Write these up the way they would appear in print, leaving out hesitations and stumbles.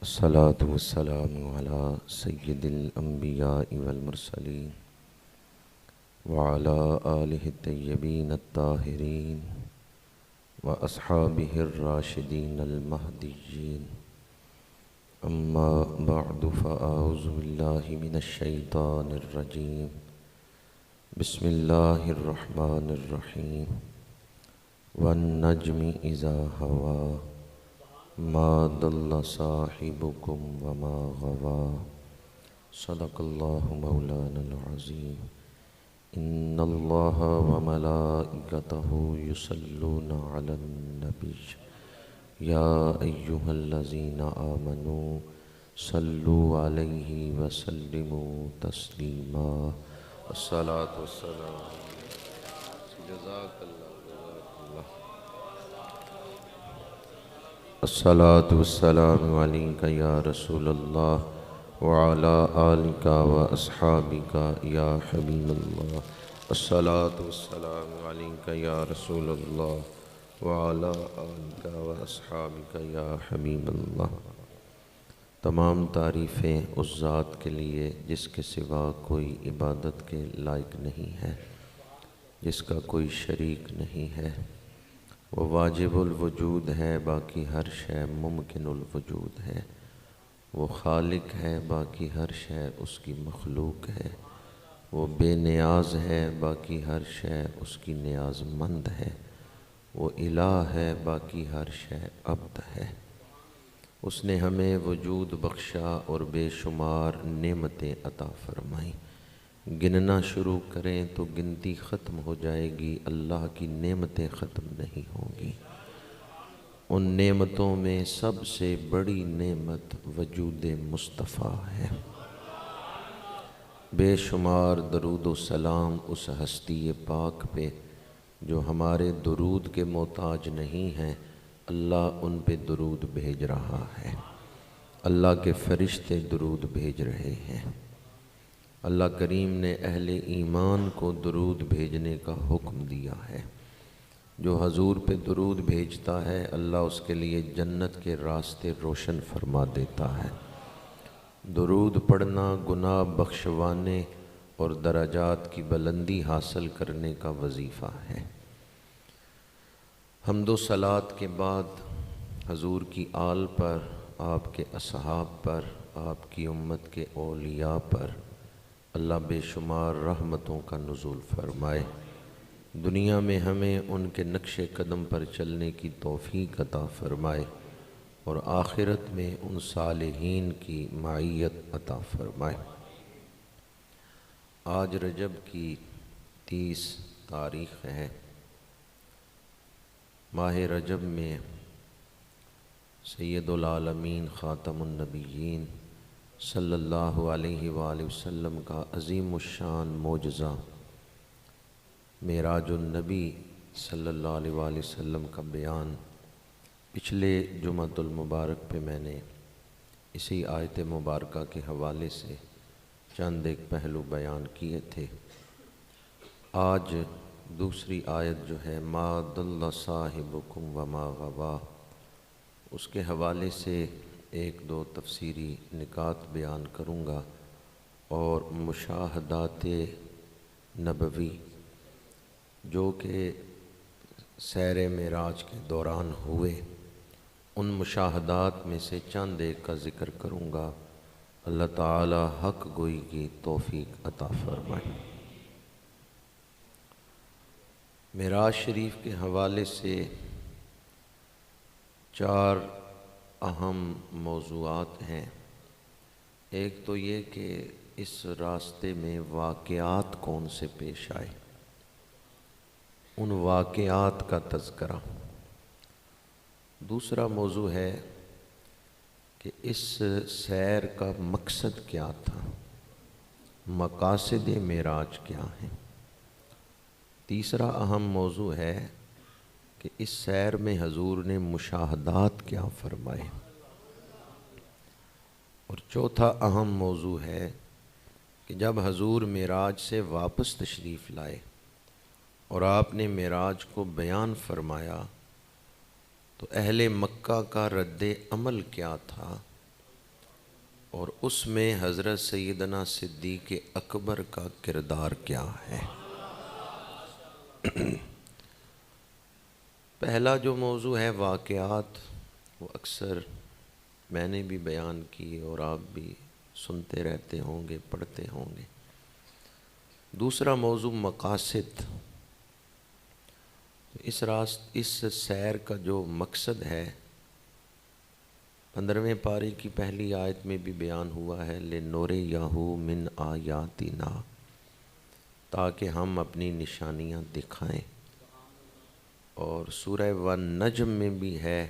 الصلاة والسلام على سيد الأنبياء والمرسلين وعلى آله الطيبين الطاهرين وأصحابه الراشدين المهديين. أما بعد فأعوذ بالله من الشيطان الرجيم. بسم الله الرحمن الرحيم. والنجم إذا هوى ما ضل صاحبكم وما غوى. صدق الله مولانا العظيم. إن الله وملائكته يصلون على النبي يا أيها الذين آمنوا صلوا عليه وسلموا تسليما. الصلاة والسلام. جزاك الله. الصلاة والسلام عليك يا رسول الله وعلى آلك وأصحابك يا حبيب الله. الصلاة والسلام عليك يا رسول الله وعلى آلك وأصحابك يا حبيب الله. تمام تعریفیں اس ذات کے لیے جس کے سوا کوئی عبادت کے لائق نہیں ہے، جس کا کوئی شریک نہیں ہے. وہ واجب الوجود ہے، باقی ہر شے ممکن الوجود ہے. وہ خالق ہے، باقی ہر شے اس کی مخلوق ہے. وہ بے نیاز ہے، باقی ہر شے اس کی نیاز مند ہے. وہ الہ ہے، باقی ہر شے عبد ہے. اس نے ہمیں وجود بخشا اور بے شمار نعمتیں عطا فرمائیں. گننا شروع کریں تو گنتی ختم ہو جائے گی، اللہ کی نعمتیں ختم نہیں ہوں گی. ان نعمتوں میں سب سے بڑی نعمت وجود مصطفیٰ ہے. بے شمار درود و سلام اس ہستی پاک پہ جو ہمارے درود کے محتاج نہیں ہیں. اللہ ان پہ درود بھیج رہا ہے، اللہ کے فرشتے درود بھیج رہے ہیں. اللہ کریم نے اہل ایمان کو درود بھیجنے کا حکم دیا ہے. جو حضور پہ درود بھیجتا ہے اللہ اس کے لیے جنت کے راستے روشن فرما دیتا ہے. درود پڑھنا گناہ بخشوانے اور درجات کی بلندی حاصل کرنے کا وظیفہ ہے. حمد و صلات کے بعد حضور کی آل پر، آپ کے اصحاب پر، آپ کی امت کے اولیاء پر اللہ بے شمار رحمتوں کا نزول فرمائے. دنیا میں ہمیں ان کے نقش قدم پر چلنے کی توفیق عطا فرمائے اور آخرت میں ان صالحین کی معیت عطا فرمائے. آج رجب کی 30 تاریخ ہے. ماہ رجب میں سید العالمین خاتم النبیین صلی اللہ علیہ وآلہ وسلم کا عظیم الشان معجزہ معراج النبی صلی اللہ علیہ وآلہ وسلم کا بیان پچھلے جمعۃ المبارک پہ میں نے اسی آیت مبارکہ کے حوالے سے چند ایک پہلو بیان کیے تھے. آج دوسری آیت جو ہے ما ضل صاحبکم وما غوی، اس کے حوالے سے ایک دو تفسیری نکات بیان کروں گا اور مشاہدات نبوی جو کہ سیر معراج کے دوران ہوئے، ان مشاہدات میں سے چند ایک کا ذکر کروں گا. اللہ تعالی حق گوئی کی توفیق عطا فرمائے. معراج شریف کے حوالے سے 4 اہم موضوعات ہیں. ایک تو یہ کہ اس راستے میں واقعات کون سے پیش آئے، ان واقعات کا تذکرہ. دوسرا موضوع ہے کہ اس سیر کا مقصد کیا تھا، مقاصد معراج کیا ہیں. تیسرا اہم موضوع ہے کہ اس سیر میں حضور نے مشاہدات کیا فرمائے. اور چوتھا اہم موضوع ہے کہ جب حضور معراج سے واپس تشریف لائے اور آپ نے معراج کو بیان فرمایا تو اہل مکہ کا رد عمل کیا تھا اور اس میں حضرت سیدنا صدیق اکبر کا کردار کیا ہے۔ پہلا جو موضوع ہے واقعات، وہ اکثر میں نے بھی بیان کی اور آپ بھی سنتے رہتے ہوں گے، پڑھتے ہوں گے۔ دوسرا موضوع مقاصد۔ اس سیر کا جو مقصد ہے 15ویں پارے کی پہلی آیت میں بھی بیان ہوا ہے، لِنُرِيَهُ مِنْ آیاتنا، تاکہ ہم اپنی نشانیاں دکھائیں۔ اور سورہ والنجم میں بھی ہے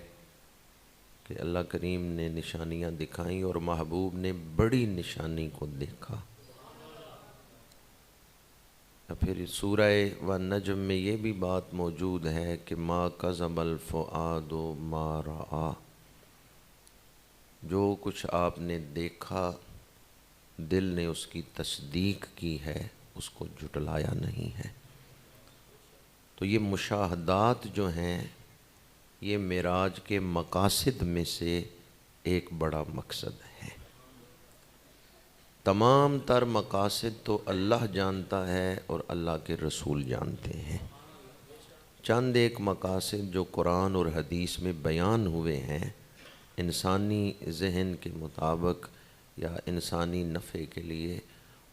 کہ اللہ کریم نے نشانیاں دکھائیں اور محبوب نے بڑی نشانی کو دیکھا۔ پھر سورہ والنجم میں یہ بھی بات موجود ہے کہ ما کذب الفؤاد ما رأى، جو کچھ آپ نے دیکھا دل نے اس کی تصدیق کی ہے، اس کو جھٹلایا نہیں ہے۔ تو یہ مشاہدات جو ہیں یہ معراج کے مقاصد میں سے ایک بڑا مقصد ہے۔ تمام تر مقاصد تو اللہ جانتا ہے اور اللہ کے رسول جانتے ہیں۔ چند ایک مقاصد جو قرآن اور حدیث میں بیان ہوئے ہیں، انسانی ذہن کے مطابق یا انسانی نفع کے لیے،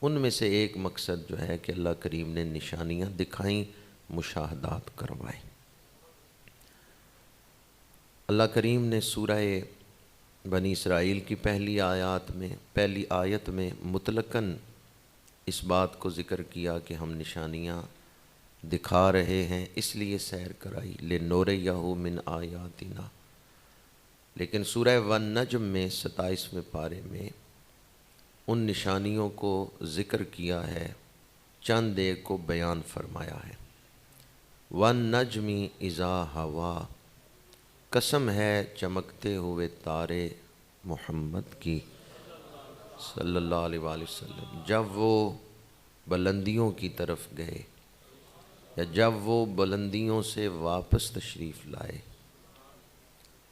ان میں سے ایک مقصد جو ہے کہ اللہ کریم نے نشانیاں دکھائیں، مشاہدات کروائیں۔ اللہ کریم نے سورہ بنی اسرائیل کی پہلی آیت میں مطلقاً اس بات کو ذکر کیا کہ ہم نشانیاں دکھا رہے ہیں، اس لیے سیر کرائی، لِنُرِيَهُ مِنْ آیاتنا۔ لیکن سورہ والنجم میں 27ویں پارے میں ان نشانیوں کو ذکر کیا ہے، چند ایک کو بیان فرمایا ہے۔ وَالنَّجْمِ إِذَا هَوَىٰ، قسم ہے چمکتے ہوئے تارے محمد کی صلی اللہ علیہ وآلہ وسلم، جب وہ بلندیوں کی طرف گئے یا جب وہ بلندیوں سے واپس تشریف لائے۔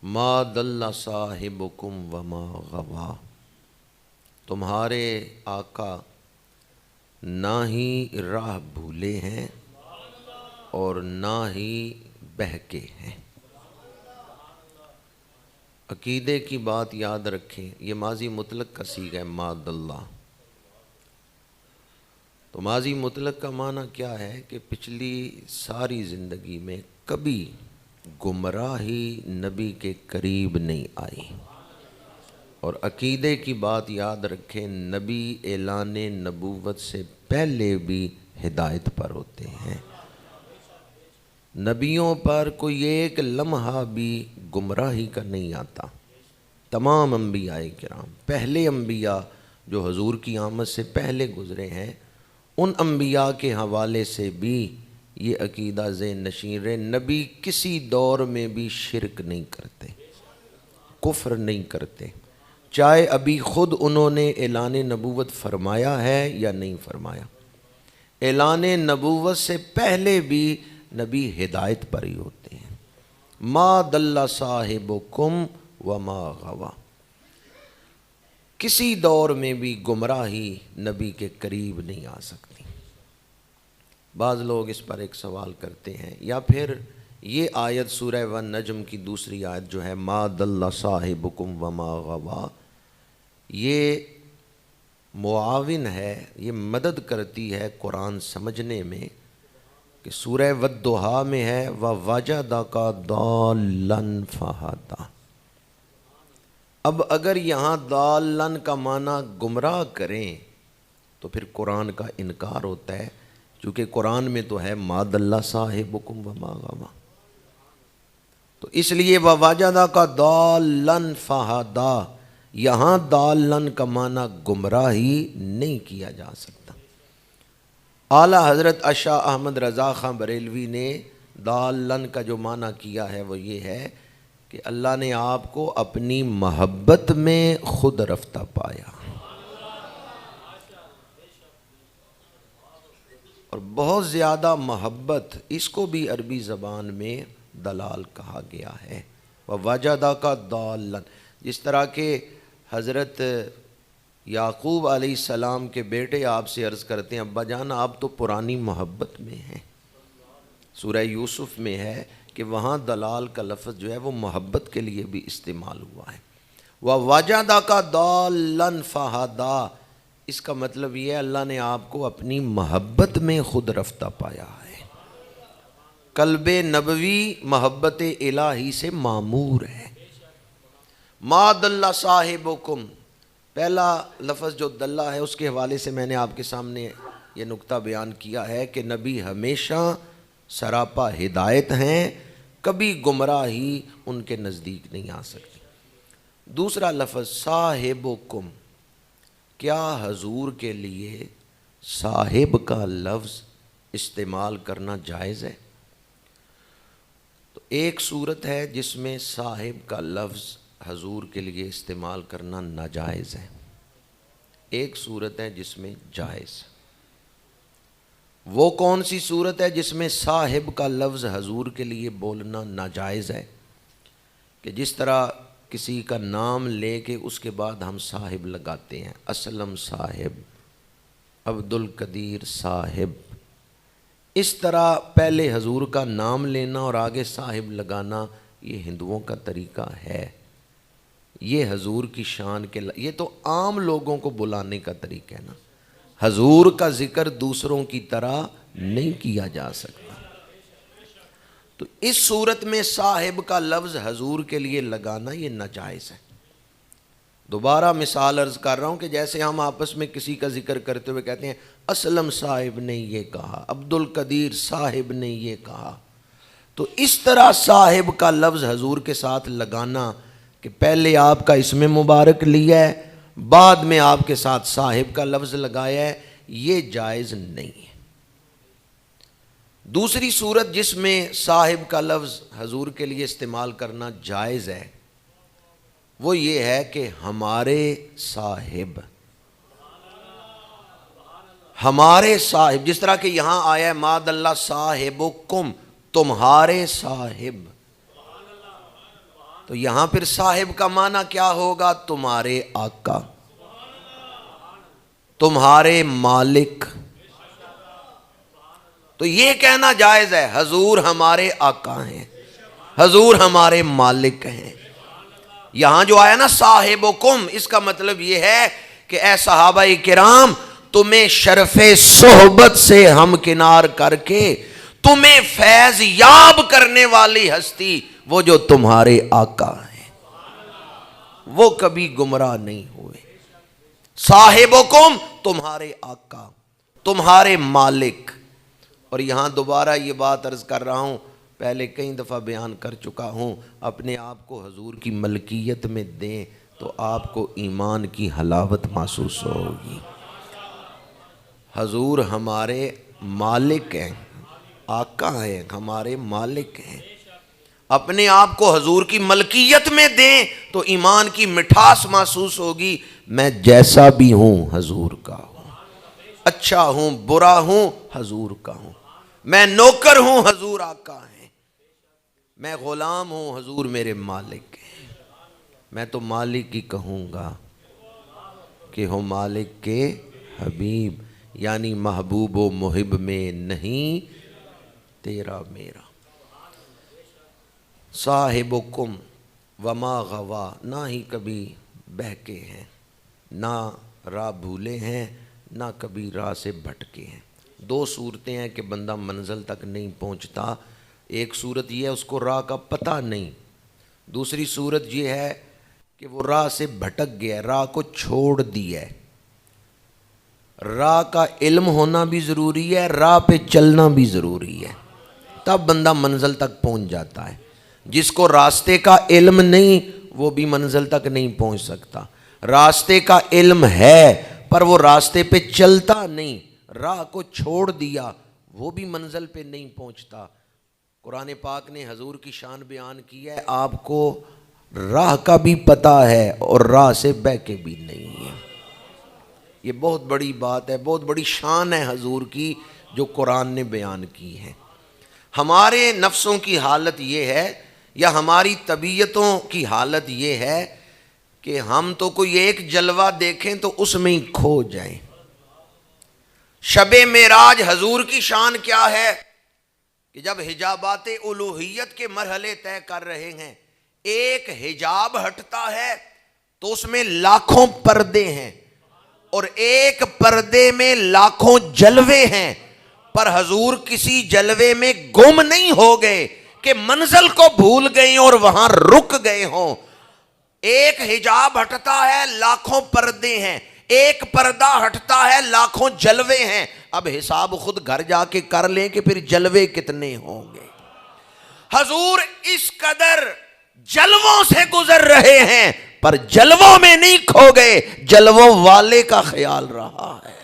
ما ضل صاحبکم وما غوا، تمہارے آقا نہ ہی راہ بھولے ہیں اور نہ ہی بہکے ہیں۔ عقیدے کی بات یاد رکھیں، یہ ماضی مطلق کا صیغہ ہے، ما ضل۔ تو ماضی مطلق کا معنی کیا ہے کہ پچھلی ساری زندگی میں کبھی گمراہی نبی کے قریب نہیں آئی۔ اور عقیدے کی بات یاد رکھیں، نبی اعلان نبوت سے پہلے بھی ہدایت پر ہوتے ہیں۔ نبیوں پر کوئی ایک لمحہ بھی گمراہی کا نہیں آتا۔ تمام انبیاء کرام، پہلے انبیاء جو حضور کی آمد سے پہلے گزرے ہیں، ان انبیاء کے حوالے سے بھی یہ عقیدہ ذہن نشین رہے، نبی کسی دور میں بھی شرک نہیں کرتے، کفر نہیں کرتے، چاہے ابھی خود انہوں نے اعلان نبوت فرمایا ہے یا نہیں فرمایا۔ اعلان نبوت سے پہلے بھی نبی ہدایت پر ہی ہوتے ہیں۔ ما ضل صاحبکم وما غوا، کسی دور میں بھی گمراہی نبی کے قریب نہیں آ سکتی۔ بعض لوگ اس پر ایک سوال کرتے ہیں، یا پھر یہ آیت سورہ والنجم کی دوسری آیت جو ہے ما ضل صاحبکم وما غوا، یہ معاون ہے، یہ مدد کرتی ہے قرآن سمجھنے میں کہ سورہ والضحیٰ میں ہے وَوَجَدَكَ ضَالًّا فَہَدَىٰ۔ اب اگر یہاں ضالًا کا معنی گمراہ کریں تو پھر قرآن کا انکار ہوتا ہے، چونکہ قرآن میں تو ہے ما ضل صاحبکم وما غوا۔ تو اس لیے وَوَجَدَكَ ضَالًّا فَہَدَىٰ، یہاں ضالًا کا معنی گمراہی نہیں کیا جا سکتا۔ اعلیٰ حضرت اشاہ احمد رضا خان بریلوی نے ضالًا کا جو معنی کیا ہے وہ یہ ہے کہ اللہ نے آپ کو اپنی محبت میں خود رفتہ پایا۔ اور بہت زیادہ محبت، اس کو بھی عربی زبان میں دلال کہا گیا ہے۔ وَوَجَدَكَ ضَالًّا، جس طرح کہ حضرت یعقوب علیہ السلام کے بیٹے آپ سے عرض کرتے ہیں ابا جان آپ تو پرانی محبت میں ہیں. سورہ یوسف میں ہے کہ وہاں دلال کا لفظ جو ہے وہ محبت کے لیے بھی استعمال ہوا ہے. وَوَجَدَكَ ضَالًّا فَهَدَىٰ، اس کا مطلب یہ ہے اللہ نے آپ کو اپنی محبت میں خود رفتہ پایا ہے. قلب نبوی محبت الہی سے معمور ہے. ما دل صاحبکم، پہلا لفظ جو دلہ ہے اس کے حوالے سے میں نے آپ کے سامنے یہ نقطہ بیان کیا ہے کہ نبی ہمیشہ سراپا ہدایت ہیں، کبھی گمراہی ان کے نزدیک نہیں آ سکتی. دوسرا لفظ صاحبکم، کیا حضور کے لیے صاحب کا لفظ استعمال کرنا جائز ہے؟ تو ایک صورت ہے جس میں صاحب کا لفظ حضور کے لیے استعمال کرنا ناجائز ہے، ایک صورت ہے جس میں جائز. وہ کون سی صورت ہے جس میں صاحب کا لفظ حضور کے لیے بولنا ناجائز ہے؟ کہ جس طرح کسی کا نام لے کے اس کے بعد ہم صاحب لگاتے ہیں، اسلم صاحب، عبد القدیر صاحب، اس طرح پہلے حضور کا نام لینا اور آگے صاحب لگانا یہ ہندوؤں کا طریقہ ہے. یہ حضور کی شان کے یہ تو عام لوگوں کو بلانے کا طریقہ ہے نا. حضور کا ذکر دوسروں کی طرح نہیں کیا جا سکتا. تو اس صورت میں صاحب کا لفظ حضور کے لیے لگانا یہ ناجائز ہے. دوبارہ مثال عرض کر رہا ہوں کہ جیسے ہم آپس میں کسی کا ذکر کرتے ہوئے کہتے ہیں اسلم صاحب نے یہ کہا، عبد القدیر صاحب نے یہ کہا، تو اس طرح صاحب کا لفظ حضور کے ساتھ لگانا کہ پہلے آپ کا اسم مبارک لیا ہے بعد میں آپ کے ساتھ صاحب کا لفظ لگایا ہے، یہ جائز نہیں ہے. دوسری صورت جس میں صاحب کا لفظ حضور کے لیے استعمال کرنا جائز ہے وہ یہ ہے کہ ہمارے صاحب، ہمارے صاحب، جس طرح کہ یہاں آیا ہے ما دل صاحبکم، تمہارے صاحب. تو یہاں پھر صاحب کا معنی کیا ہوگا؟ تمہارے آقا، تمہارے مالک. تو یہ کہنا جائز ہے حضور ہمارے آقا ہیں، حضور ہمارے مالک ہیں. یہاں جو آیا نا صاحبکم، اس کا مطلب یہ ہے کہ اے صحابہ کرام تمہیں شرف صحبت سے ہمکنار کر کے تمہیں فیض یاب کرنے والی ہستی وہ جو تمہارے آقا ہیں، وہ کبھی گمراہ نہیں ہوئے. صاحبکم تمہارے آقا، تمہارے مالک. اور یہاں دوبارہ یہ بات عرض کر رہا ہوں، پہلے کئی دفعہ بیان کر چکا ہوں، اپنے آپ کو حضور کی ملکیت میں دیں تو آپ کو ایمان کی حلاوت محسوس ہوگی. حضور ہمارے مالک ہیں، آقا ہیں، ہمارے مالک ہیں. اپنے آپ کو حضور کی ملکیت میں دیں تو ایمان کی مٹھاس محسوس ہوگی. میں جیسا بھی ہوں حضور کا ہوں، اچھا ہوں برا ہوں حضور کا ہوں، میں نوکر ہوں حضور آقا ہیں، میں غلام ہوں حضور میرے مالک ہیں. میں تو مالک ہی کہوں گا کہ ہو مالک کے حبیب، یعنی محبوب و محب میں نہیں تیرا میرا. صاحبکم وما غوا، نہ ہی کبھی بہکے ہیں، نہ راہ بھولے ہیں، نہ کبھی راہ سے بھٹکے ہیں. دو صورتیں ہیں کہ بندہ منزل تک نہیں پہنچتا. ایک صورت یہ ہے اس کو راہ کا پتہ نہیں، دوسری صورت یہ ہے کہ وہ راہ سے بھٹک گیا، راہ کو چھوڑ دیا ہے. راہ کا علم ہونا بھی ضروری ہے، راہ پہ چلنا بھی ضروری ہے، تب بندہ منزل تک پہنچ جاتا ہے. جس کو راستے کا علم نہیں وہ بھی منزل تک نہیں پہنچ سکتا. راستے کا علم ہے پر وہ راستے پہ چلتا نہیں، راہ کو چھوڑ دیا، وہ بھی منزل پہ نہیں پہنچتا. قرآن پاک نے حضور کی شان بیان کی ہے، آپ کو راہ کا بھی پتہ ہے اور راہ سے بہکے بھی نہیں ہے. یہ بہت بڑی بات ہے، بہت بڑی شان ہے حضور کی جو قرآن نے بیان کی ہے. ہمارے نفسوں کی حالت یہ ہے یا ہماری طبیعتوں کی حالت یہ ہے کہ ہم تو کوئی ایک جلوہ دیکھیں تو اس میں ہی کھو جائیں۔ شب معراج حضور کی شان کیا ہے کہ جب حجابات الوہیت کے مرحلے طے کر رہے ہیں، ایک حجاب ہٹتا ہے تو اس میں لاکھوں پردے ہیں، اور ایک پردے میں لاکھوں جلوے ہیں، پر حضور کسی جلوے میں گم نہیں ہو گئے کہ منزل کو بھول گئے اور وہاں رک گئے ہوں۔ ایک حجاب ہٹتا ہے، لاکھوں پردے ہیں، ایک پردہ ہٹتا ہے، لاکھوں جلوے ہیں۔ اب حساب خود گھر جا کے کر لیں کہ پھر جلوے کتنے ہوں گے۔ حضور اس قدر جلووں سے گزر رہے ہیں پر جلووں میں نہیں کھو گئے، جلووں والے کا خیال رہا ہے۔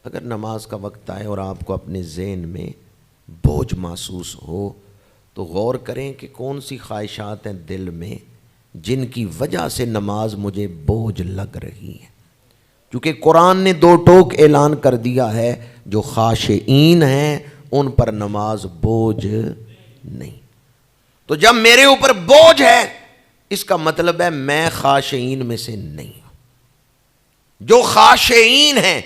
اگر نماز کا وقت آئے اور آپ کو اپنے ذہن میں بوجھ محسوس ہو تو غور کریں کہ کون سی خواہشات ہیں دل میں جن کی وجہ سے نماز مجھے بوجھ لگ رہی ہے، کیونکہ قرآن نے دو ٹوک اعلان کر دیا ہے، جو خاشعین ہیں ان پر نماز بوجھ نہیں۔ تو جب میرے اوپر بوجھ ہے اس کا مطلب ہے میں خاشعین میں سے نہیں ہوں۔ جو خاشعین ہیں،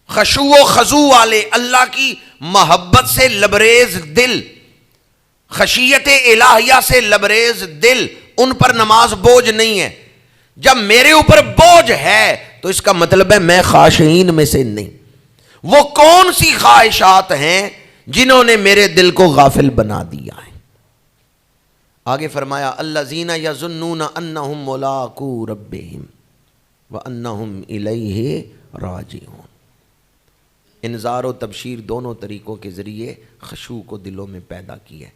خشوع و خضوع والے، اللہ کی محبت سے لبریز دل، خشیت الہیہ سے لبریز دل، ان پر نماز بوجھ نہیں ہے۔ جب میرے اوپر بوجھ ہے تو اس کا مطلب ہے میں خاشعین میں سے نہیں۔ وہ کون سی خواہشات ہیں جنہوں نے میرے دل کو غافل بنا دیا ہے؟ آگے فرمایا الذین یظنون انہم ملاقو ربہم وانہم الیہ راجعون۔ انذار و تبشیر دونوں طریقوں کے ذریعے خشوع کو دلوں میں پیدا کیا ہے۔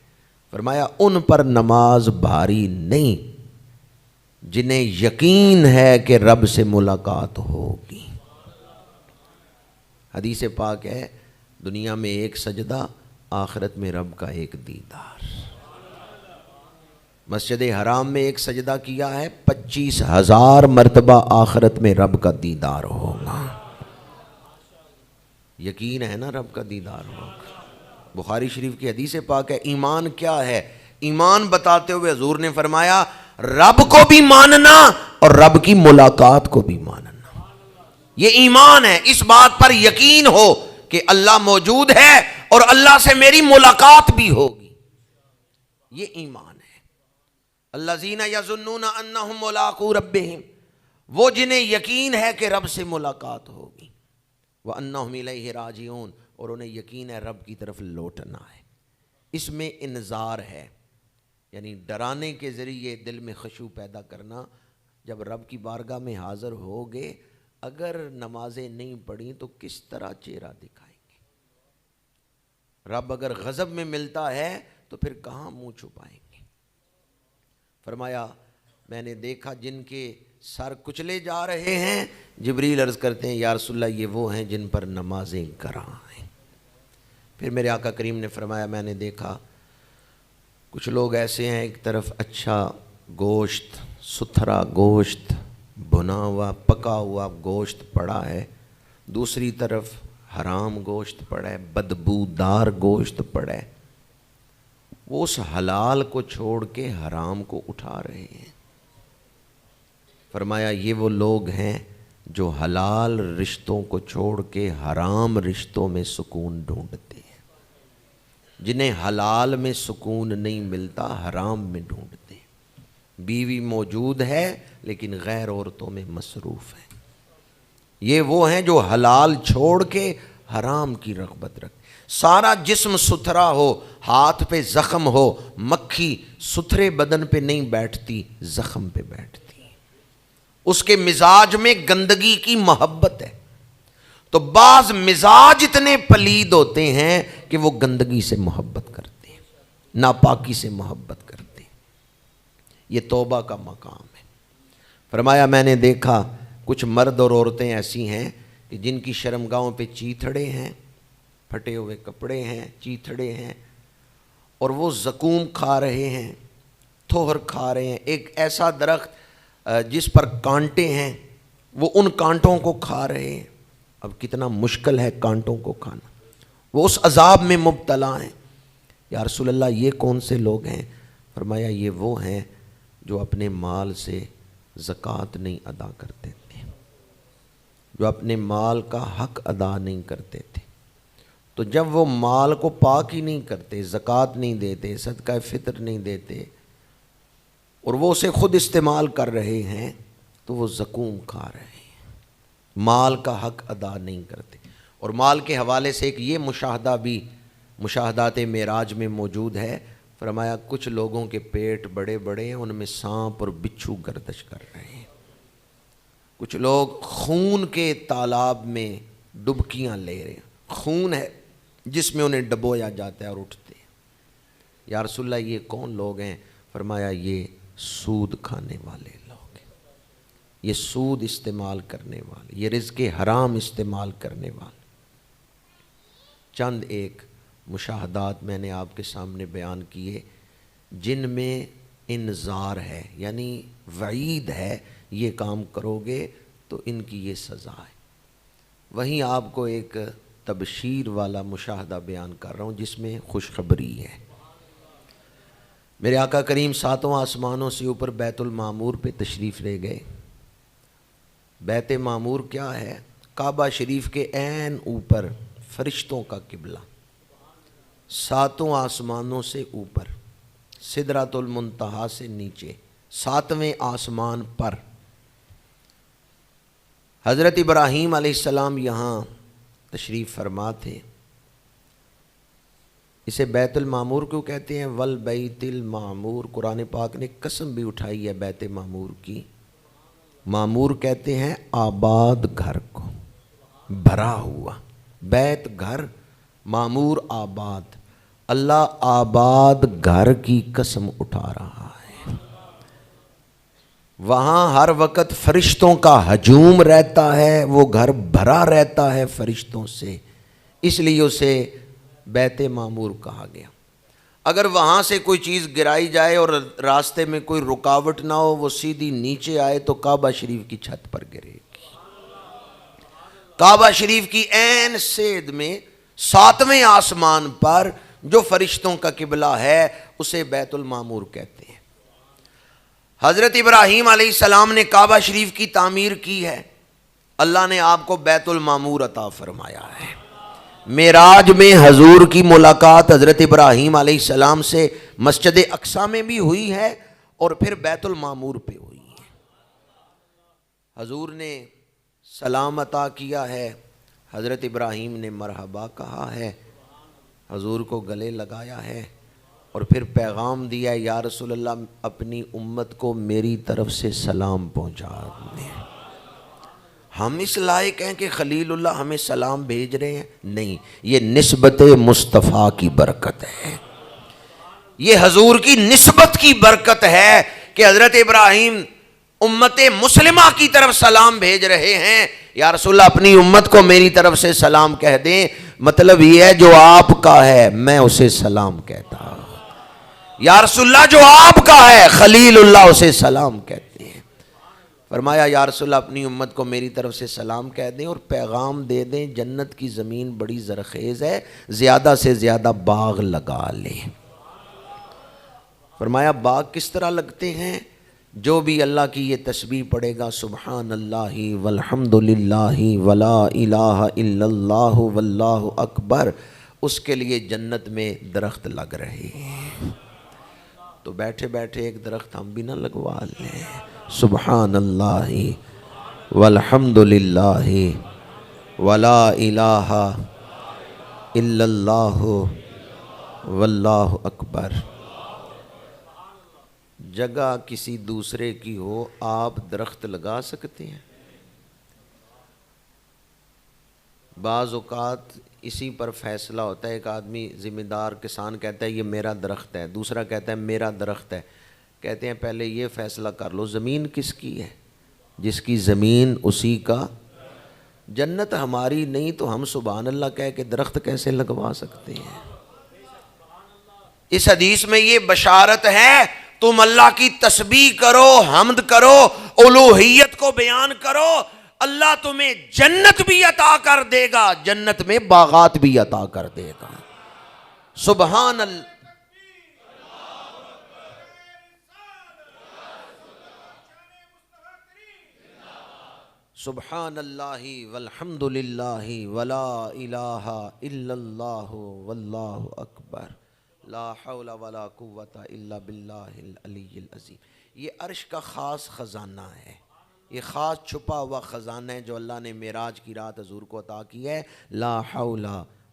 فرمایا ان پر نماز بھاری نہیں جنہیں یقین ہے کہ رب سے ملاقات ہوگی۔ حدیث پاک ہے دنیا میں ایک سجدہ، آخرت میں رب کا ایک دیدار۔ مسجد حرام میں ایک سجدہ کیا ہے، 25,000 مرتبہ آخرت میں رب کا دیدار ہوگا۔ یقین ہے نا رب کا دیدار ہوگا۔ بخاری شریف کی حدیث پاک ہے ایمان کیا ہے؟ ایمان بتاتے ہوئے حضور نے فرمایا رب کو بھی ماننا اور رب کی ملاقات کو بھی ماننا۔ یہ ایمان ہے، اس بات پر یقین ہو کہ اللہ موجود ہے اور اللہ سے میری ملاقات بھی ہوگی، یہ ایمان ہے۔ الذین یظنون انہم ملاقو ربہم، وہ جنہیں یقین ہے کہ رب سے ملاقات ہوگی، وانہم الیہ راجعون، اور انہیں یقین ہے رب کی طرف لوٹنا ہے۔ اس میں انذار ہے، یعنی ڈرانے کے ذریعے دل میں خشوع پیدا کرنا۔ جب رب کی بارگاہ میں حاضر ہوگے، اگر نمازیں نہیں پڑھیں تو کس طرح چہرہ دکھائیں گے؟ رب اگر غضب میں ملتا ہے تو پھر کہاں منہ چھپائیں گے؟ فرمایا میں نے دیکھا جن کے سر کچلے جا رہے ہیں، جبریل عرض کرتے ہیں یا رسول اللہ یہ وہ ہیں جن پر نمازیں گراں ہیں۔ پھر میرے آقا کریم نے فرمایا میں نے دیکھا کچھ لوگ ایسے ہیں، ایک طرف اچھا گوشت، ستھرا گوشت، بھنا ہوا پکا ہوا گوشت پڑا ہے، دوسری طرف حرام گوشت پڑا ہے، بدبودار گوشت پڑا ہے، وہ اس حلال کو چھوڑ کے حرام کو اٹھا رہے ہیں۔ فرمایا یہ وہ لوگ ہیں جو حلال رشتوں کو چھوڑ کے حرام رشتوں میں سکون ڈھونڈتے ہیں، جنہیں حلال میں سکون نہیں ملتا حرام میں ڈھونڈتے ہیں۔ بیوی موجود ہے لیکن غیر عورتوں میں مصروف ہے۔ یہ وہ ہیں جو حلال چھوڑ کے حرام کی رغبت رکھتے۔ سارا جسم ستھرا ہو، ہاتھ پہ زخم ہو، مکھی ستھرے بدن پہ نہیں بیٹھتی، زخم پہ بیٹھتی، اس کے مزاج میں گندگی کی محبت ہے۔ تو بعض مزاج اتنے پلید ہوتے ہیں کہ وہ گندگی سے محبت کرتے ہیں، ناپاکی سے محبت کرتے ہیں۔ یہ توبہ کا مقام ہے۔ فرمایا میں نے دیکھا کچھ مرد اور عورتیں ایسی ہیں کہ جن کی شرمگاہوں پہ چیتھڑے ہیں، پھٹے ہوئے کپڑے ہیں، چیتھڑے ہیں، اور وہ زقوم کھا رہے ہیں، تھوہر کھا رہے ہیں۔ ایک ایسا درخت جس پر کانٹے ہیں وہ ان کانٹوں کو کھا رہے ہیں۔ اب کتنا مشکل ہے کانٹوں کو کھانا، وہ اس عذاب میں مبتلا ہیں۔ یا رسول اللہ یہ کون سے لوگ ہیں؟ فرمایا یہ وہ ہیں جو اپنے مال سے زکوٰۃ نہیں ادا کرتے تھے، جو اپنے مال کا حق ادا نہیں کرتے تھے۔ تو جب وہ مال کو پاک ہی نہیں کرتے، زکوٰۃ نہیں دیتے، صدقہ فطر نہیں دیتے، اور وہ اسے خود استعمال کر رہے ہیں، تو وہ زکوم کھا رہے ہیں، مال کا حق ادا نہیں کرتے۔ اور مال کے حوالے سے ایک یہ مشاہدہ بھی مشاہدات معراج میں موجود ہے۔ فرمایا کچھ لوگوں کے پیٹ بڑے بڑے ہیں، ان میں سانپ اور بچھو گردش کر رہے ہیں۔ کچھ لوگ خون کے تالاب میں ڈبکیاں لے رہے ہیں، خون ہے جس میں انہیں ڈبویا جاتا ہے اور اٹھتے ہیں۔ یا رسول اللہ یہ کون لوگ ہیں؟ فرمایا یہ سود کھانے والے لوگ ہیں، یہ سود استعمال کرنے والے، یہ رزق حرام استعمال کرنے والے۔ چند ایک مشاہدات میں نے آپ کے سامنے بیان کیے جن میں انذار ہے، یعنی وعید ہے، یہ کام کرو گے تو ان کی یہ سزا ہے۔ وہیں آپ کو ایک تبشیر والا مشاہدہ بیان کر رہا ہوں جس میں خوشخبری ہے۔ میرے آقا کریم ساتوں آسمانوں سے اوپر بیت المعمور پہ تشریف لے گئے۔ بیت معمور کیا ہے؟ کعبہ شریف کے عین اوپر فرشتوں کا قبلہ، ساتوں آسمانوں سے اوپر، سدرۃ المنتہا سے نیچے، ساتویں آسمان پر۔ حضرت ابراہیم علیہ السلام یہاں تشریف فرما تھے۔ اسے بیت المعمور کیوں کہتے ہیں؟ والبیت المعمور، قرآن پاک نے قسم بھی اٹھائی ہے بیت معمور کی۔ معمور کہتے ہیں آباد گھر کو، بھرا ہوا، بیت گھر، معمور آباد۔ اللہ آباد گھر کی قسم اٹھا رہا ہے۔ وہاں ہر وقت فرشتوں کا ہجوم رہتا ہے، وہ گھر بھرا رہتا ہے فرشتوں سے، اس لیے اسے بیت معمور کہا گیا۔ اگر وہاں سے کوئی چیز گرائی جائے اور راستے میں کوئی رکاوٹ نہ ہو، وہ سیدھی نیچے آئے تو کعبہ شریف کی چھت پر گرے گی۔ کعبہ شریف کی عین سید میں ساتویں آسمان پر جو فرشتوں کا قبلہ ہے اسے بیت المعمور کہتے ہیں۔ حضرت ابراہیم علیہ السلام نے کعبہ شریف کی تعمیر کی ہے، اللہ نے آپ کو بیت المعمور عطا فرمایا ہے۔ معراج میں حضور کی ملاقات حضرت ابراہیم علیہ السلام سے مسجد اقصی میں بھی ہوئی ہے اور پھر بیت المعمور پہ ہوئی ہے۔ حضور نے سلام عطا کیا ہے، حضرت ابراہیم نے مرحبا کہا ہے، حضور کو گلے لگایا ہے اور پھر پیغام دیا ہے یا رسول اللہ اپنی امت کو میری طرف سے سلام پہنچا دیں۔ ہم اس لائق ہیں کہ خلیل اللہ ہمیں سلام بھیج رہے ہیں؟ نہیں، یہ نسبت مصطفیٰ کی برکت ہے، یہ حضور کی نسبت کی برکت ہے کہ حضرت ابراہیم امت مسلمہ کی طرف سلام بھیج رہے ہیں۔ یا رسول اللہ اپنی امت کو میری طرف سے سلام کہہ دیں، مطلب یہ ہے جو آپ کا ہے میں اسے سلام کہتا ہوں۔ یا رسول اللہ جو آپ کا ہے خلیل اللہ اسے سلام کہتے ہیں۔ فرمایا یا رسول اللہ اپنی امت کو میری طرف سے سلام کہہ دیں اور پیغام دے دیں جنت کی زمین بڑی زرخیز ہے، زیادہ سے زیادہ باغ لگا لیں۔ فرمایا باغ کس طرح لگتے ہیں؟ جو بھی اللہ کی یہ تسبیح پڑھے گا سبحان اللہ والحمد للہ ولا الہ الا اللہ واللہ اکبر، اس کے لیے جنت میں درخت لگ رہے ہیں۔ تو بیٹھے بیٹھے ایک درخت ہم بھی نہ لگوا لیں؟ سبحان اللہ والحمد للہ ولا الہ الا اللہ واللہ اکبر۔ جگہ کسی دوسرے کی ہو، آپ درخت لگا سکتے ہیں؟ بعض اوقات اسی پر فیصلہ ہوتا ہے، ایک آدمی ذمہ دار کسان کہتا ہے یہ میرا درخت ہے، دوسرا کہتا ہے میرا درخت ہے، کہتے ہیں پہلے یہ فیصلہ کر لو زمین کس کی ہے؟ جس کی زمین اسی کا۔ جنت ہماری نہیں تو ہم سبحان اللہ کہہ کے درخت کیسے لگوا سکتے ہیں؟ اس حدیث میں یہ بشارت ہے تم اللہ کی تسبیح کرو، حمد کرو، الوہیت کو بیان کرو، اللہ تمہیں جنت بھی عطا کر دے گا، جنت میں باغات بھی عطا کر دے گا۔ سبحان اللہ، سبحان اللہ والحمد للہ ولا الہ الا اللہ واللہ اکبر لا حول ولا قوت الا باللہ العلی العظیم۔ یہ عرش کا خاص خزانہ ہے، یہ خاص چھپا ہوا خزانہ ہے جو اللہ نے معراج کی رات حضور کو عطا کی ہے۔ لا حول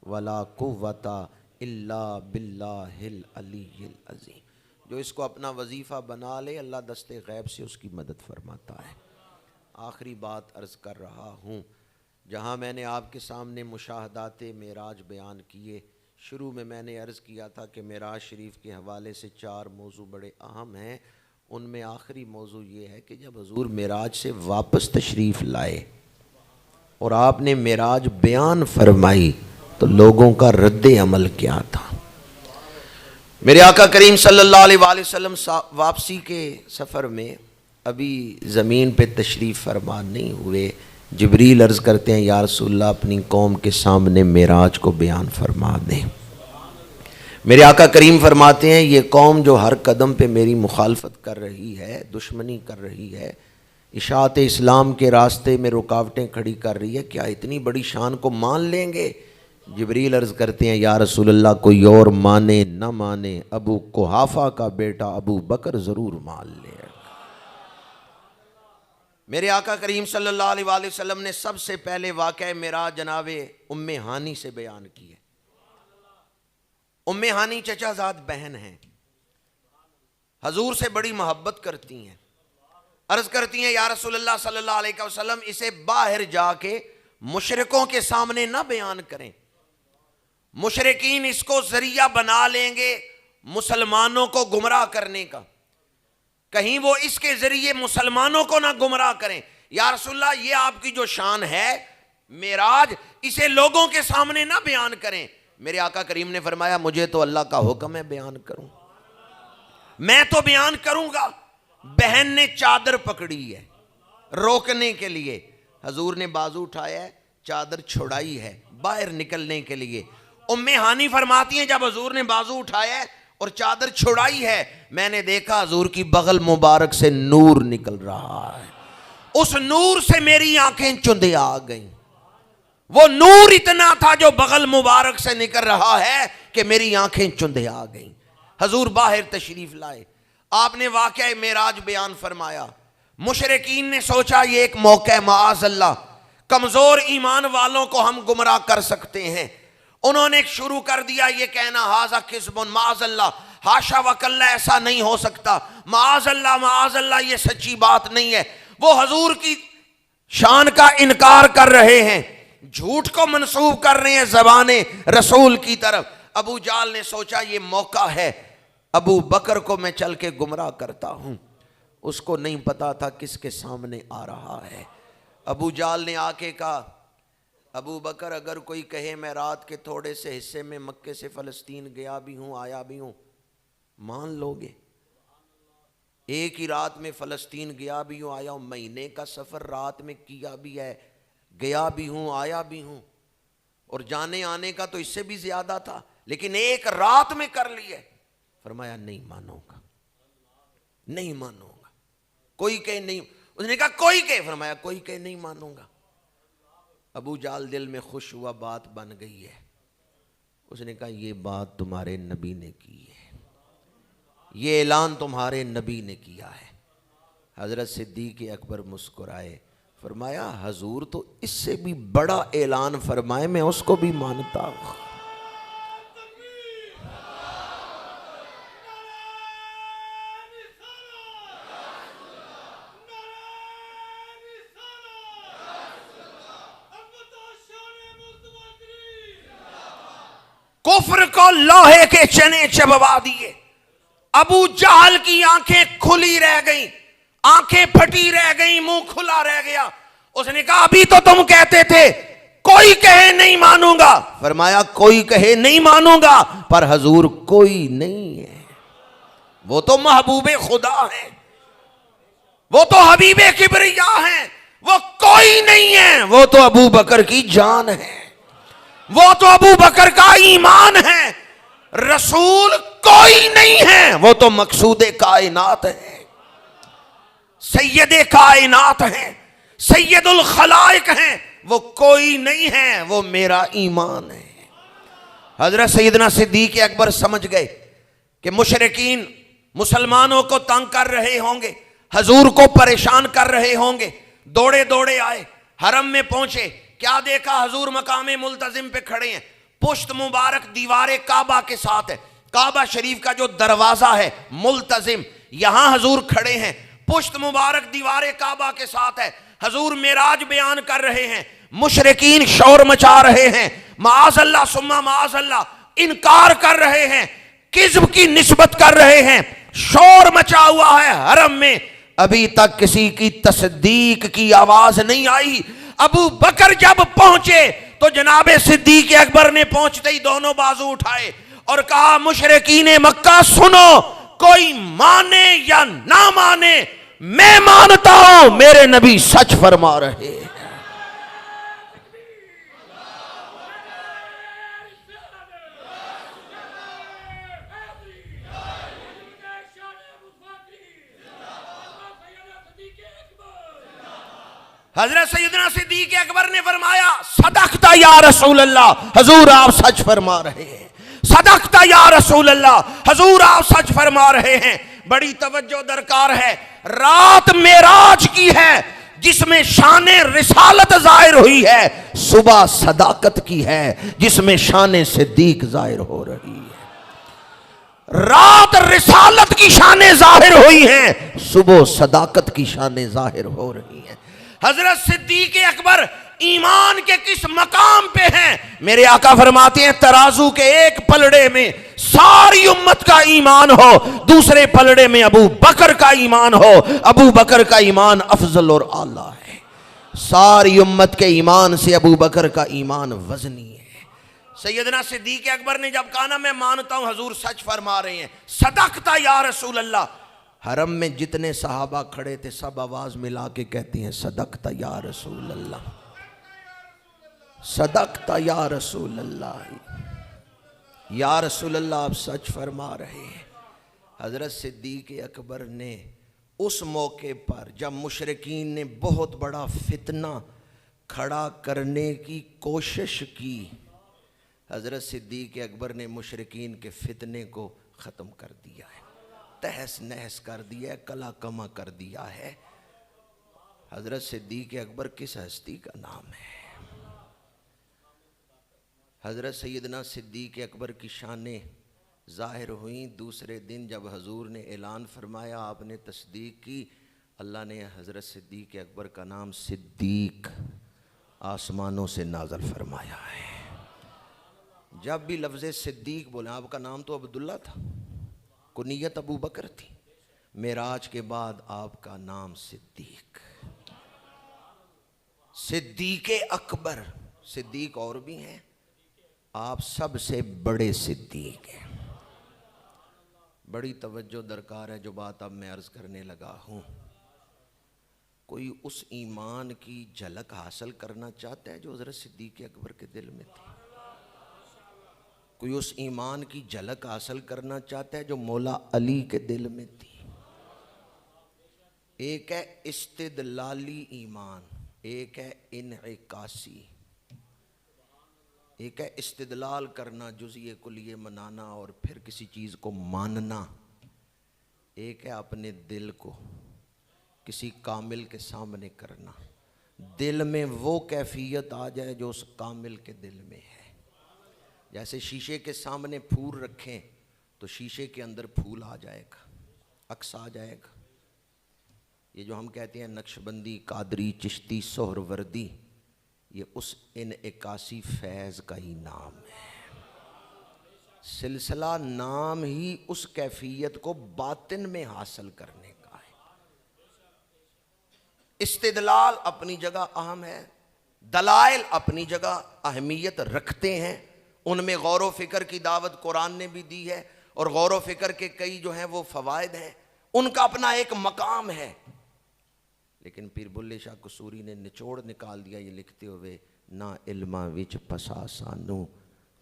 ولا قوت الا باللہ العلی العظیم۔ جو اس کو اپنا وظیفہ بنا لے اللہ دست غیب سے اس کی مدد فرماتا ہے۔ آخری بات عرض کر رہا ہوں، جہاں میں نے آپ کے سامنے مشاہدات معراج بیان کیے، شروع میں نے عرض کیا تھا کہ معراج شریف کے حوالے سے 4 موضوع بڑے اہم ہیں۔ ان میں آخری موضوع یہ ہے کہ جب حضور معراج سے واپس تشریف لائے اور آپ نے معراج بیان فرمائی تو لوگوں کا رد عمل کیا تھا۔ میرے آقا کریم صلی اللہ علیہ وآلہ وسلم واپسی کے سفر میں ابھی زمین پہ تشریف فرما نہیں ہوئے، جبریل عرض کرتے ہیں یا رسول اللہ اپنی قوم کے سامنے معراج کو بیان فرما دیں۔ میرے آقا کریم فرماتے ہیں یہ قوم جو ہر قدم پہ میری مخالفت کر رہی ہے، دشمنی کر رہی ہے، اشاعت اسلام کے راستے میں رکاوٹیں کھڑی کر رہی ہے، کیا اتنی بڑی شان کو مان لیں گے؟ جبریل عرض کرتے ہیں یا رسول اللہ کوئی اور مانے نہ مانے، ابو قحافہ کا بیٹا ابو بکر ضرور مان لے۔ میرے آقا کریم صلی اللہ علیہ وآلہ وسلم نے سب سے پہلے واقعہ معراج جناب ام ہانی سے بیان کی ہے۔ ام ہانی چچا زاد بہن ہیں، حضور سے بڑی محبت کرتی ہیں، عرض کرتی ہیں یا رسول اللہ صلی اللہ علیہ وسلم اسے باہر جا کے مشرکوں کے سامنے نہ بیان کریں، مشرکین اس کو ذریعہ بنا لیں گے مسلمانوں کو گمراہ کرنے کا، کہیں وہ اس کے ذریعے مسلمانوں کو نہ گمراہ کریں۔ یا رسول اللہ یہ آپ کی جو شان ہے معراج، اسے لوگوں کے سامنے نہ بیان کریں۔ میرے آقا کریم نے فرمایا مجھے تو اللہ کا حکم ہے بیان کروں، میں تو بیان کروں گا۔ بہن نے چادر پکڑی ہے روکنے کے لیے، حضور نے بازو اٹھایا ہے، چادر چھڑائی ہے باہر نکلنے کے لیے۔ ام ہانی فرماتی ہیں جب حضور نے بازو اٹھایا ہے اور چادر چھڑائی ہے، میں نے دیکھا حضور کی بغل مبارک سے نور نکل رہا ہے، اس نور سے میری آنکھیں چندے آ گئیں۔ وہ نور اتنا تھا جو بغل مبارک سے نکل رہا ہے کہ میری آنکھیں چندے آ گئیں۔ حضور باہر تشریف لائے، آپ نے واقعہ معراج بیان فرمایا۔ مشرکین نے سوچا یہ ایک موقع ہے، معاذ اللہ کمزور ایمان والوں کو ہم گمراہ کر سکتے ہیں۔ انہوں نے شروع کر دیا یہ کہنا ھذا کذب، معاذ اللہ، ہاشا وکلا ایسا نہیں ہو سکتا، معاذ اللہ یہ سچی بات نہیں ہے۔ وہ حضور کی شان کا انکار کر رہے ہیں، جھوٹ کو منسوب کر رہے ہیں زبان رسول کی طرف۔ ابو جہل نے سوچا یہ موقع ہے، ابو بکر کو میں چل کے گمراہ کرتا ہوں۔ اس کو نہیں پتا تھا کس کے سامنے آ رہا ہے۔ ابو جہل نے آ کے کہا ابو بکر اگر کوئی کہے میں رات کے تھوڑے سے حصے میں مکے سے فلسطین گیا بھی ہوں آیا بھی ہوں، مان لو گے؟ ایک ہی رات میں فلسطین گیا بھی ہوں آیا ہوں، مہینے کا سفر رات میں کیا بھی ہے، گیا بھی ہوں آیا بھی ہوں، اور جانے آنے کا تو اس سے بھی زیادہ تھا، لیکن ایک رات میں کر لیے۔ فرمایا نہیں مانوں گا، نہیں مانوں گا۔ کوئی کہے نہیں، اس نے کہا کوئی کہے، فرمایا کوئی کہے نہیں مانوں گا۔ ابو جہل دل میں خوش ہوا، بات بن گئی ہے۔ اس نے کہا یہ بات تمہارے نبی نے کی ہے، یہ اعلان تمہارے نبی نے کیا ہے۔ حضرت صدیق اکبر مسکرائے، فرمایا حضور تو اس سے بھی بڑا اعلان فرمائے میں اس کو بھی مانتا ہوں۔ کفر کو لوہے کے چنے چبوا دیے۔ ابو جہل کی آنکھیں کھلی رہ گئیں، آنکھیں پھٹی رہ گئیں، منہ کھلا رہ گیا۔ اس نے کہا ابھی تو تم کہتے تھے کوئی کہے نہیں مانوں گا۔ فرمایا کوئی کہے نہیں مانوں گا، پر حضور کوئی نہیں ہے، وہ تو محبوب خدا ہیں، وہ تو حبیب کبریا ہیں، وہ کوئی نہیں ہے، وہ تو ابو بکر کی جان ہے، وہ تو ابو بکر کا ایمان ہے۔ رسول کوئی نہیں ہے، وہ تو مقصود کائنات ہے، سید کائنات ہیں، سید الخلائق ہیں، وہ کوئی نہیں ہے، وہ میرا ایمان ہے۔ حضرت سیدنا صدیق اکبر سمجھ گئے کہ مشرکین مسلمانوں کو تنگ کر رہے ہوں گے، حضور کو پریشان کر رہے ہوں گے، دوڑے دوڑے آئے، حرم میں پہنچے، کیا دیکھا؟ حضور مقام ملتزم پہ کھڑے ہیں، پشت مبارک دیوار کعبہ کے ساتھ ہے، کعبہ شریف کا جو دروازہ ہے ملتزم، یہاں حضور کھڑے ہیں، پشت مبارک دیوار کعبہ کے ساتھ ہے، حضور معراج بیان کر رہے ہیں، مشرکین شور مچا رہے ہیں، معاذ اللہ ثم معاذ اللہ انکار کر رہے ہیں، کذب کی نسبت کر رہے ہیں، شور مچا ہوا ہے حرم میں، ابھی تک کسی کی تصدیق کی آواز نہیں آئی۔ ابو بکر جب پہنچے تو جناب صدیق اکبر نے پہنچتے ہی دونوں بازو اٹھائے اور کہا مشرکین مکہ سنو، کوئی مانے یا نہ مانے میں مانتا ہوں میرے نبی سچ فرما رہے ہیں۔ حضرت سیدنا صدیق اکبر نے فرمایا صدقتا یا رسول اللہ، حضور آپ سچ فرما رہے ہیں، صدقتا یا رسول اللہ، حضور آپ سچ فرما رہے ہیں۔ بڑی توجہ درکار ہے، رات معراج کی ہے جس میں شان رسالت ظاہر ہوئی ہے، صبح صداقت کی ہے جس میں شان صدیق ظاہر ہو رہی ہے۔ رات رسالت کی شانیں ظاہر ہوئی ہیں، صبح صداقت کی شانیں ظاہر ہو رہی ہیں۔ حضرت صدیق اکبر ایمان کے کس مقام پہ ہیں؟ میرے آقا فرماتے ہیں ترازو کے ایک پلڑے میں ساری امت کا ایمان ہو، دوسرے پلڑے میں ابو بکر کا ایمان ہو، ابو بکر کا ایمان افضل اور اعلیٰ ہے۔ ساری امت کے ایمان سے ابو بکر کا ایمان وزنی ہے۔ سیدنا صدیق اکبر نے جب کہا نا میں مانتا ہوں حضور سچ فرما رہے ہیں، صدقتا یا رسول اللہ، حرم میں جتنے صحابہ کھڑے تھے سب آواز ملا کے کہتی ہیں صدقتا یا رسول اللہ، صدقتا یا رسول اللہ، یا رسول اللہ آپ سچ فرما رہے ہیں۔ حضرت صدیق اکبر نے اس موقع پر جب مشرکین نے بہت بڑا فتنہ کھڑا کرنے کی کوشش کی، حضرت صدیق اکبر نے مشرکین کے فتنے کو ختم کر دیا ہے، تہس نہس کر دیا ہے، کلا کما کر دیا ہے۔ حضرت صدیق اکبر کس ہستی کا نام ہے؟ حضرت سیدنا صدیق اکبر کی شانیں ظاہر ہوئیں۔ دوسرے دن جب حضور نے اعلان فرمایا، آپ نے تصدیق کی، اللہ نے حضرت صدیق اکبر کا نام صدیق آسمانوں سے نازل فرمایا ہے۔ جب بھی لفظ صدیق بولیں، آپ کا نام تو عبداللہ تھا، کنیت ابو بکر تھی، معراج کے بعد آپ کا نام صدیق، صدیق اکبر، صدیق اور بھی ہیں، آپ سب سے بڑے صدیق ہیں۔ بڑی توجہ درکار ہے جو بات اب میں عرض کرنے لگا ہوں۔ کوئی اس ایمان کی جھلک حاصل کرنا چاہتا ہے جو حضرت صدیق اکبر کے دل میں تھی؟ کوئی اس ایمان کی جھلک حاصل کرنا چاہتا ہے جو مولا علی کے دل میں تھی؟ ایک ہے استدلالی ایمان، ایک ہے انعکاسی۔ ایک ہے استدلال کرنا، جزئیہ کلیہ منانا اور پھر کسی چیز کو ماننا۔ ایک ہے اپنے دل کو کسی کامل کے سامنے کرنا، دل میں وہ کیفیت آ جائے جو اس کامل کے دل میں ہے۔ جیسے شیشے کے سامنے پھول رکھیں تو شیشے کے اندر پھول آ جائے گا، عکس آ جائے گا۔ یہ جو ہم کہتے ہیں نقشبندی، قادری، چشتی، سہروردی، یہ اس انعکاسی فیض کا ہی نام ہے۔ سلسلہ نام ہی اس کیفیت کو باطن میں حاصل کرنے کا ہے۔ استدلال اپنی جگہ اہم ہے، دلائل اپنی جگہ اہمیت رکھتے ہیں، ان میں غور و فکر کی دعوت قرآن نے بھی دی ہے، اور غور و فکر کے کئی جو ہیں وہ فوائد ہیں، ان کا اپنا ایک مقام ہے۔ لیکن پیر بلے شاہ قصوری نے نچوڑ نکال دیا یہ لکھتے ہوئے، نا علمہ وچ پسا سانو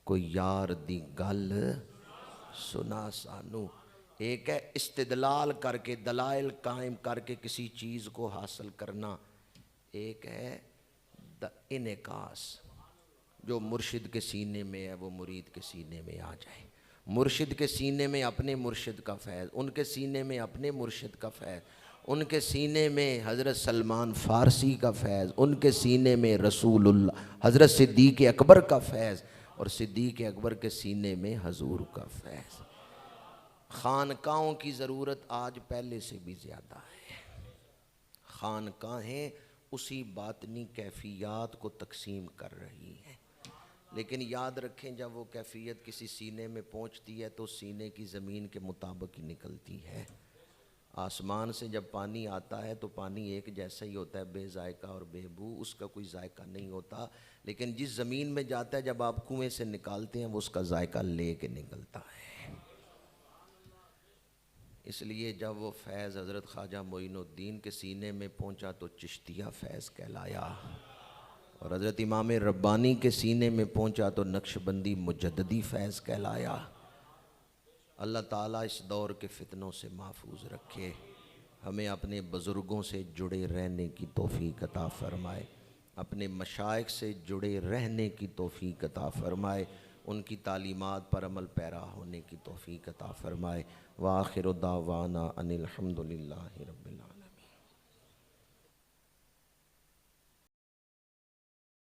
کوئی یار دی گل سنا سانو۔ ایک ہے استدلال کر کے، دلائل قائم کر کے کسی چیز کو حاصل کرنا، ایک ہے انعکاس، جو مرشد کے سینے میں ہے وہ مرید کے سینے میں آ جائے، مرشد کے سینے میں اپنے مرشد کا فیض، ان کے سینے میں اپنے مرشد کا فیض، ان کے سینے میں حضرت سلمان فارسی کا فیض، ان کے سینے میں رسول اللہ حضرت صدیق اکبر کا فیض، اور صدیق اکبر کے سینے میں حضور کا فیض۔ خانقاہوں کی ضرورت آج پہلے سے بھی زیادہ ہے، خانقاہیں اسی باطنی کیفیات کو تقسیم کر رہی ہیں، لیکن یاد رکھیں جب وہ کیفیت کسی سینے میں پہنچتی ہے تو سینے کی زمین کے مطابق ہی نکلتی ہے۔ آسمان سے جب پانی آتا ہے تو پانی ایک جیسا ہی ہوتا ہے، بے ذائقہ اور بے بو، اس کا کوئی ذائقہ نہیں ہوتا، لیکن جس زمین میں جاتا ہے جب آپ کنویں سے نکالتے ہیں وہ اس کا ذائقہ لے کے نکلتا ہے۔ اس لیے جب وہ فیض حضرت خواجہ معین الدین کے سینے میں پہنچا تو چشتیہ فیض کہلایا، اور حضرت امام ربانی کے سینے میں پہنچا تو نقشبندی مجددی فیض کہلایا۔ اللہ تعالیٰ اس دور کے فتنوں سے محفوظ رکھے، ہمیں اپنے بزرگوں سے جڑے رہنے کی توفیق عطا فرمائے، اپنے مشائخ سے جڑے رہنے کی توفیق عطا فرمائے، ان کی تعلیمات پر عمل پیرا ہونے کی توفیق عطا فرمائے۔ وآخر دعوانا ان الحمد للہ رب العالمین۔